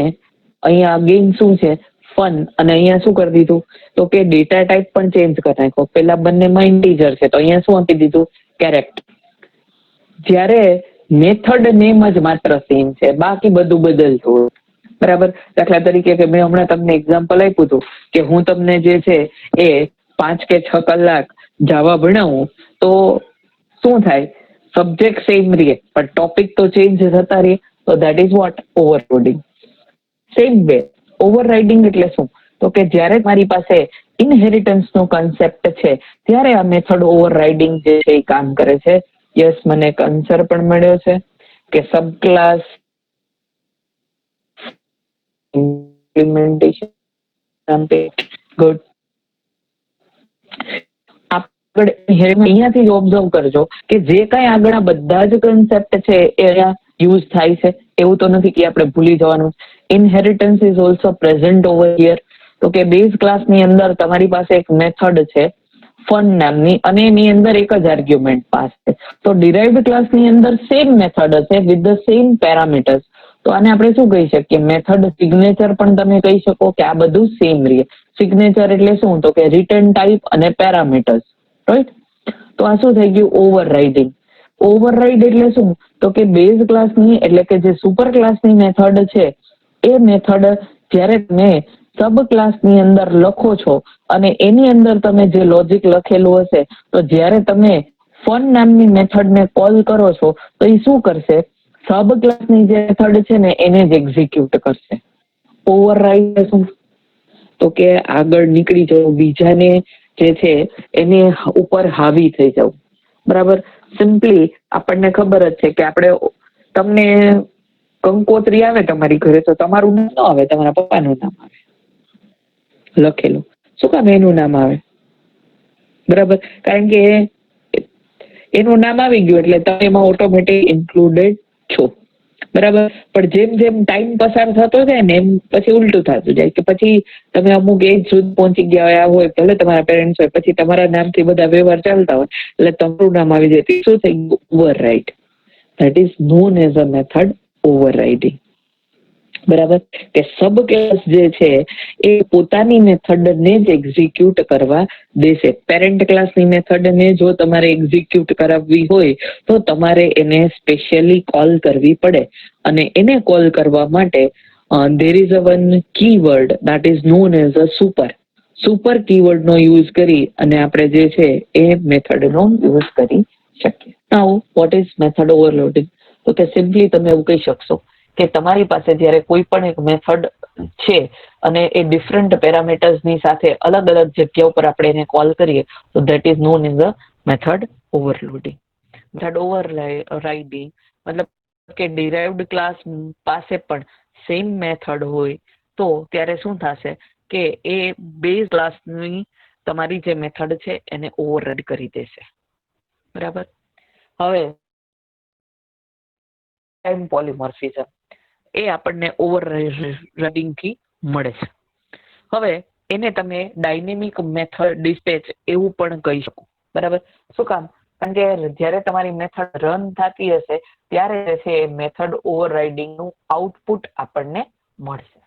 અહીંયા અગેન શું છે, ફન, અને અહીંયા શું કરી દીધું તો કે ડેટા ટાઈપ પણ ચેન્જ કરી નાખ્યો. પેલા બંનેમાં ઇન્ટીજર છે તો અહીંયા શું આપી દીધું, કેરેક્ટર. જ્યારે મેથડ નેમ જ માત્ર સેમ છે, બાકી બધું બદલતું હોય. બરાબર. દાખલા તરીકે કે મેં હમણાં તમને એક્ઝામ્પલ આપ્યું હતું કે હું તમને જે છે એ 5 કે 6 કલાક જાવા ભણાવું તો શું થાય, સબ્જેક્ટ સેમ રહે પણ ટોપિક તો ચેન્જ થતા રહે. તો that is what, overloading. Same way overriding એટલે શું, તો કે જ્યારે મારી પાસે ઇનહેરિટન્સ નો કન્સેપ્ટ છે ત્યારે આ મેથડ ઓવરરાઇડિંગ જે છે એ કામ કરે છે. યસ, મને એક આન્સર પણ મળ્યો છે કે સબ ક્લાસ ઇમ્પ્લિમેન્ટેશન. ગુડ. અહીંયાથી ઓબ્ઝર્વ કરજો કે જે કઈ આગળ બધા જ કન્સેપ્ટ છે એ અહીંયા યુઝ થાય છે. એવું તો નથી કે આપણે ભૂલી જવાનું. Inheritance is also present over here. તો કે બેઝ ક્લાસની અંદર તમારી પાસે એક મેથડ છે ફન નામની, અને એની અંદર એક જ આર્ગ્યુમેન્ટ પાસ છે. તો ડિરાઇવ્ડ ક્લાસની અંદર સેમ મેથડ હશે વિથ ધ સેમ પેરામીટર્સ. તો આને આપણે શું કહી શકીએ, મેથડ સિગ્નેચર પણ તમે કહી શકો કે આ બધું સેમ રહે. સિગ્નેચર એટલે શું, તો કે રિટર્ન ટાઈપ અને પેરામીટર્સ, રાઈટ. તો આ શું થઈ ગયું, ઓવરરાઇડિંગ. ઓવરરાઇડ એટલે શું, તો કે બેઝ ક્લાસની એટલે કે જે સુપર ક્લાસની મેથડ છે એ મેથડ જ્યારે તમે સબ ક્લાસની અંદર લખો છો અને એની અંદર તમે જે લોજિક લખેલું હશે, તો જ્યારે તમે ફન નામની મેથડને કોલ કરો છો તો એ શું કરશે, સબ ક્લાસની જે મેથડ છે ને એને જ એક્ઝિક્યુટ કરશે. ઓવરરાઇડ શું, તો કે આગળ નીકળી જવું, બીજાને જે છે એને ઉપર હાવી થઈ જવું. બરાબર. સિમ્પલી આપણને ખબર જ છે કે આપણે, તમને કંકોત્રી આવે તમારી ઘરે તો તમારું નામ ન આવે, તમારા પપ્પાનું નામ આવે લખેલું. શું કામ એનું નામ આવે? બરાબર, કારણ કે એનું નામ આવી ગયું એટલે તમે એમાં ઓટોમેટિક ઇન્ક્લુડેડ છો. બરાબર. પણ જેમ જેમ ટાઈમ પસાર થતો જાય ને એમ પછી ઉલટું થતું જાય, કે પછી તમે અમુક એજ સુધી પહોંચી ગયા હોય, ભલે તમારા પેરેન્ટ્સ હોય, પછી તમારા નામથી બધા વ્યવહાર ચાલતા હોય એટલે તમારું નામ આવી જાય. શું થઈ ગયું, override. That is known as a method overriding. બરાબર. કે સબ ક્લાસ જે છે એ પોતાની મેથડને જ એક્ઝિક્યુટ કરવા દેશે. પેરેન્ટ ક્લાસની મેથડને જો તમારે એક્ઝિક્યુટ કરાવવી હોય તો તમારે એને સ્પેશિયલી કોલ કરવી પડે, અને એને કોલ કરવા માટે there is a one keyword that is known as a super keyword નો યુઝ કરી અને આપણે જે છે એ મેથડ નો યુઝ કરી શકીએ. Now what is method overloading? તો કે સિમ્પલી તમે એવું કહી શકશો કે તમારી પાસે જ્યારે કોઈ પણ એક મેથડ છે અને એ ડિફરન્ટ પેરામીટર્સની સાથે અલગ અલગ જગ્યા ઉપર આપણે એને કોલ કરીએ તો that is known as a method overloading. Method overriding મતલબ કે ડિરાઇવ્ડ ક્લાસ પાસે પણ સેમ મેથડ હોય તો ત્યારે શું થશે કે એ બેઝ ક્લાસની તમારી જે મેથડ છે એને ઓવરરાઇડ કરી દેશે. બરાબર. હવે ટાઈમ પોલીમોર્ફિઝમ એ આપણને ઓવરરાઇડિંગ થી મળે છે. હવે એને તમે ડાયનેમિક મેથડ ડિસ્પેચ એવું પણ કહી શકો. બરાબર. શું કામ? કારણ કે જ્યારે તમારી મેથડ રન થતી હશે ત્યારે છે મેથડ ઓવરરાઇડિંગ નું આઉટપુટ આપણને મળશે.